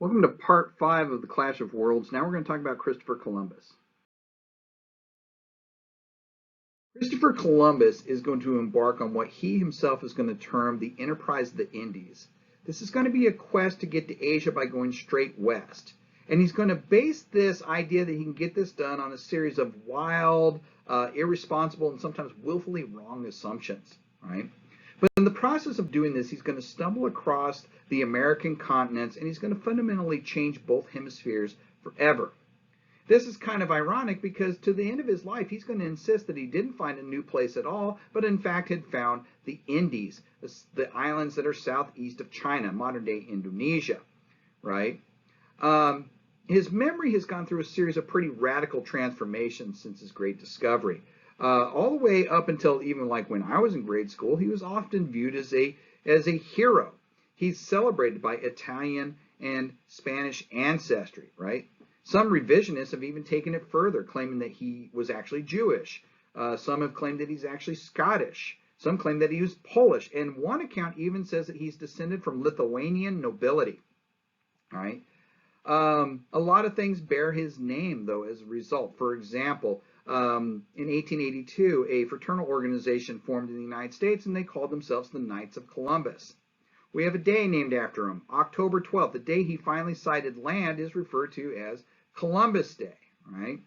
Welcome to part 5 of the Clash of Worlds. Now we're going to talk about Christopher Columbus. Christopher Columbus is going to embark on what he himself is going to term the enterprise of the Indies. This is going to be a quest to get to Asia by going straight west. And he's going to base this idea that he can get this done on a series of wild, irresponsible, and sometimes willfully wrong assumptions, right? But in the process of doing this, he's going to stumble across the American continents, and he's going to fundamentally change both hemispheres forever. This is kind of ironic because to the end of his life, he's going to insist that he didn't find a new place at all, but in fact had found the Indies, the islands that are southeast of China, modern-day Indonesia, right? His memory has gone through a series of pretty radical transformations since his great discovery. All the way up until even like when I was in grade school, he was often viewed as a hero. He's celebrated by Italian and Spanish ancestry, right? Some revisionists have even taken it further, claiming that he was actually Jewish. Some have claimed that he's actually Scottish. Some claim that he was Polish. And one account even says that he's descended from Lithuanian nobility, all right? A lot of things bear his name, though, as a result. For example, in 1882, a fraternal organization formed in the United States, and they called themselves the Knights of Columbus. We have a day named after him. October 12th, the day he finally sighted land, is referred to as Columbus Day, right?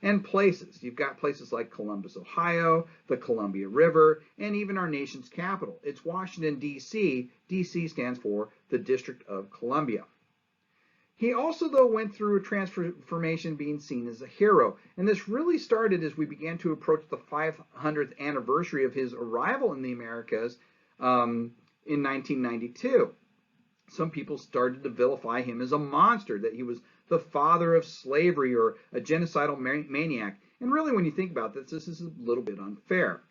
And places. You've got places like Columbus, Ohio, the Columbia River, and even our nation's capital. It's Washington, D.C. D.C. stands for the District of Columbia. He also, though, went through a transformation being seen as a hero. And this really started as we began to approach the 500th anniversary of his arrival in the Americas in 1992. Some people started to vilify him as a monster, that he was the father of slavery or a genocidal maniac. And really, when you think about this, this is a little bit unfair.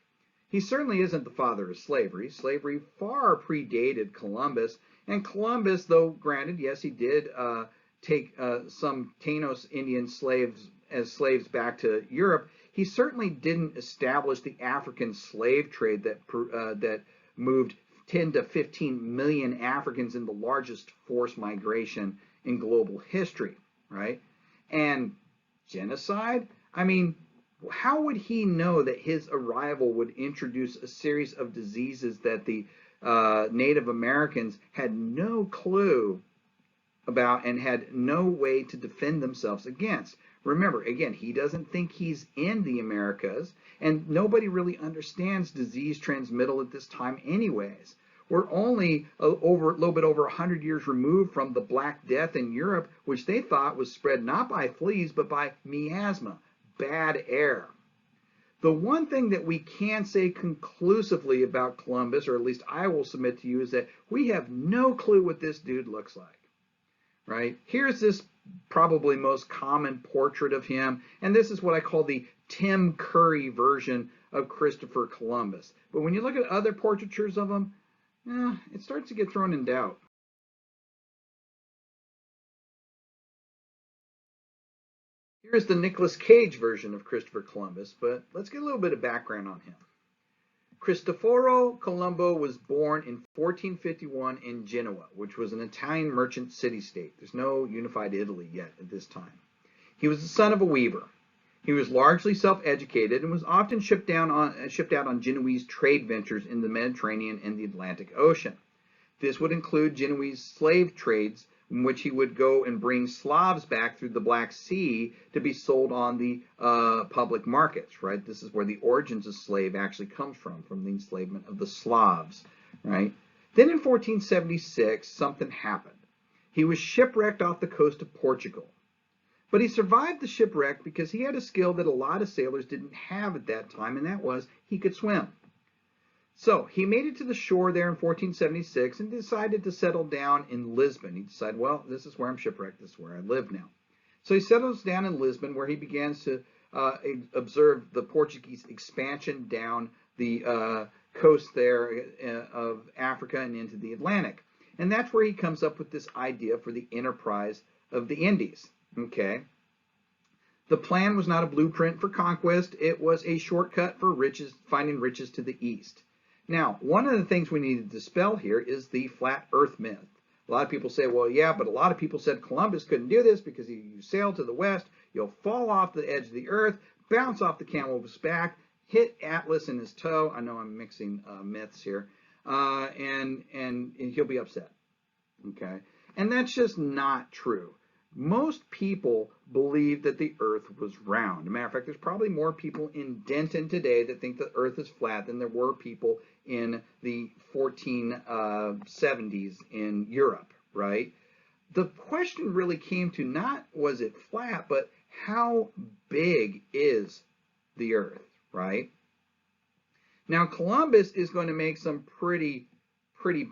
He certainly isn't the father of slavery. Slavery far predated Columbus. And Columbus, though granted, yes, he did take some Taínos Indian slaves as slaves back to Europe, he certainly didn't establish the African slave trade that moved 10 to 15 million Africans in the largest forced migration in global history, right? And genocide? I mean, how would he know that his arrival would introduce a series of diseases that the Native Americans had no clue about and had no way to defend themselves against? Remember, again, he doesn't think he's in the Americas, and nobody really understands disease transmittal at this time anyways. We're only a little bit over 100 years removed from the Black Death in Europe, which they thought was spread not by fleas, but by miasma, bad air. The one thing that we can say conclusively about Columbus, or at least I will submit to you, is that we have no clue what this dude looks like, right? Here's this probably most common portrait of him, and this is what I call the Tim Curry version of Christopher Columbus. But when you look at other portraitures of him, it starts to get thrown in doubt. Here's the Nicolas Cage version of Christopher Columbus, but let's get a little bit of background on him. Cristoforo Colombo was born in 1451 in Genoa, which was an Italian merchant city-state. There's no unified Italy yet at this time. He was the son of a weaver. He was largely self-educated and was often shipped out on Genoese trade ventures in the Mediterranean and the Atlantic Ocean. This would include Genoese slave trades, in which he would go and bring Slavs back through the Black Sea to be sold on the public markets, right? This is where the origins of slave actually comes from the enslavement of the Slavs, right? Then in 1476, something happened. He was shipwrecked off the coast of Portugal. But he survived the shipwreck because he had a skill that a lot of sailors didn't have at that time, and that was he could swim. So he made it to the shore there in 1476 and decided to settle down in Lisbon. He decided, well, this is where I'm shipwrecked. This is where I live now. So he settles down in Lisbon, where he begins to observe the Portuguese expansion down the coast there of Africa and into the Atlantic. And that's where he comes up with this idea for the enterprise of the Indies. Okay. The plan was not a blueprint for conquest. It was a shortcut for riches, finding riches to the east. Now, one of the things we need to dispel here is the flat earth myth. A lot of people say, well, yeah, but a lot of people said Columbus couldn't do this because you sail to the west, you'll fall off the edge of the earth, bounce off the camel's back, hit Atlas in his toe. I know I'm mixing myths here, and he'll be upset. Okay, and that's just not true. Most people believe that the earth was round. As a matter of fact, there's probably more people in Denton today that think the earth is flat than there were people in the 1470s in Europe, right? The question really came to not was it flat, but how big is the earth, right? Now, Columbus is going to make some pretty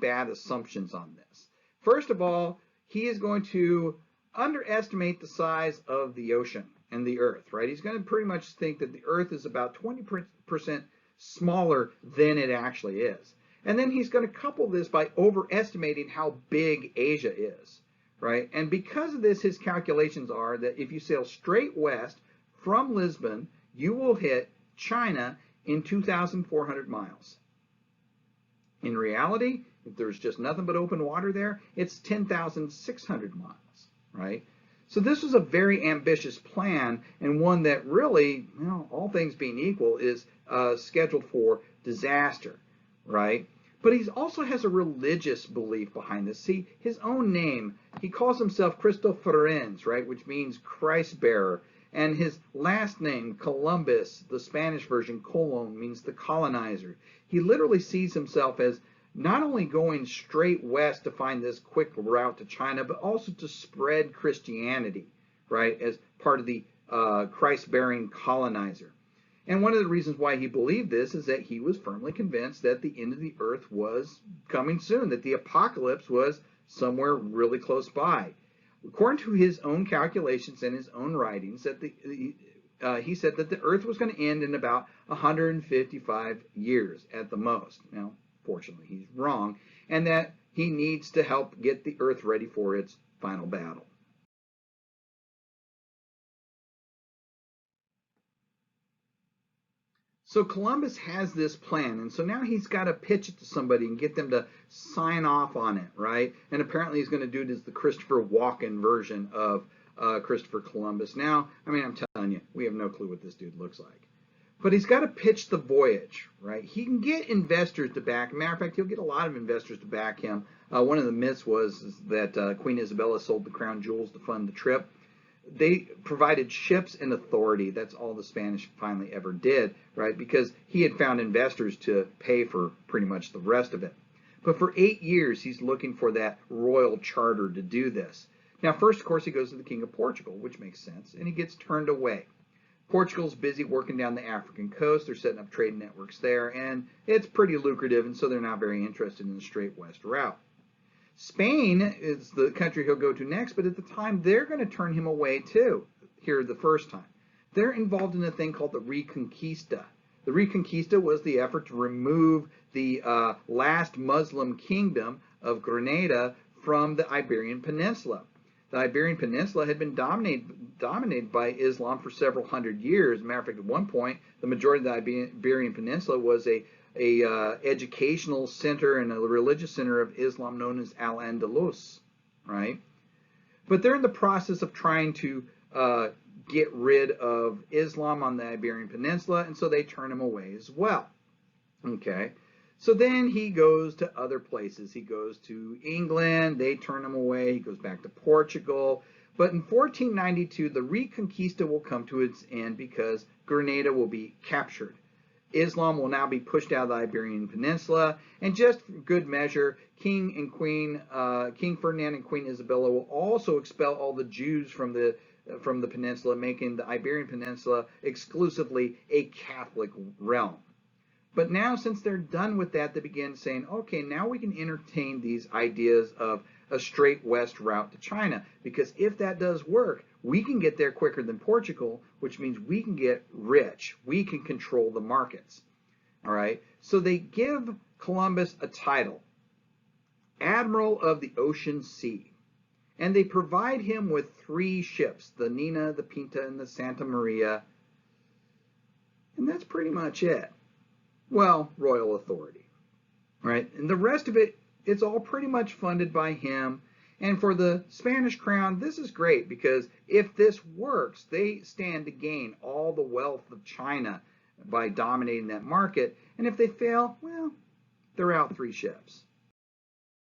bad assumptions on this. First of all, he is going to underestimate the size of the ocean and the earth, right? He's going to pretty much think that the earth is about 20% smaller than it actually is. And then he's going to couple this by overestimating how big Asia is, right? And because of this, his calculations are that if you sail straight west from Lisbon, you will hit China in 2,400 miles. In reality, if there's just nothing but open water there, it's 10,600 miles, right? So this was a very ambitious plan, and one that really, all things being equal, is scheduled for disaster, right? But he also has a religious belief behind this. See, his own name, he calls himself Christopherens, right, which means Christ bearer. And his last name, Columbus, the Spanish version, Colon, means the colonizer. He literally sees himself as not only going straight west to find this quick route to China, but also to spread Christianity, right, as part of the Christ-bearing colonizer. And one of the reasons why he believed this is that he was firmly convinced that the end of the earth was coming soon, that the apocalypse was somewhere really close by. According to his own calculations and his own writings, that he said that the earth was going to end in about 155 years at the most. Now, fortunately, he's wrong, and that he needs to help get the earth ready for its final battle. So Columbus has this plan, and so now he's got to pitch it to somebody and get them to sign off on it, right? And apparently he's going to do it as the Christopher Walken version of Christopher Columbus. Now, I mean, I'm telling you, we have no clue what this dude looks like. But he's got to pitch the voyage, right? He can get investors to back him. Matter of fact, he'll get a lot of investors to back him. One of the myths was that Queen Isabella sold the crown jewels to fund the trip. They provided ships and authority. That's all the Spanish finally ever did, right? Because he had found investors to pay for pretty much the rest of it. But for 8 years, he's looking for that royal charter to do this. Now, first, of course, he goes to the King of Portugal, which makes sense, and he gets turned away. Portugal's busy working down the African coast. They're setting up trade networks there, and it's pretty lucrative, and so they're not very interested in the straight west route. Spain is the country he'll go to next, but at the time, they're going to turn him away too, here the first time. They're involved in a thing called the Reconquista. The Reconquista was the effort to remove the last Muslim kingdom of Grenada from the Iberian Peninsula. The Iberian Peninsula had been dominated by Islam for several hundred years. As a matter of fact, at one point, the majority of the Iberian Peninsula was a educational center and a religious center of Islam known as Al-Andalus, right? But they're in the process of trying to get rid of Islam on the Iberian Peninsula, and so they turn him away as well, okay? So then he goes to other places. He goes to England, they turn him away. He goes back to Portugal. But in 1492, the Reconquista will come to its end because Grenada will be captured. Islam will now be pushed out of the Iberian Peninsula, and just for good measure, King Ferdinand and Queen Isabella will also expel all the Jews from the peninsula, making the Iberian Peninsula exclusively a Catholic realm. But now, since they're done with that, they begin saying, okay, now we can entertain these ideas of a straight west route to China, because if that does work, we can get there quicker than Portugal, which means we can get rich. We can control the markets. All right? So they give Columbus a title, Admiral of the Ocean Sea. And they provide him with 3 ships, the Nina, the Pinta, and the Santa Maria. And that's pretty much it. Well, royal authority. Right? And the rest of it It's all pretty much funded by him. And for the Spanish crown, this is great because if this works, they stand to gain all the wealth of China by dominating that market. And if they fail, well, they're out 3 ships.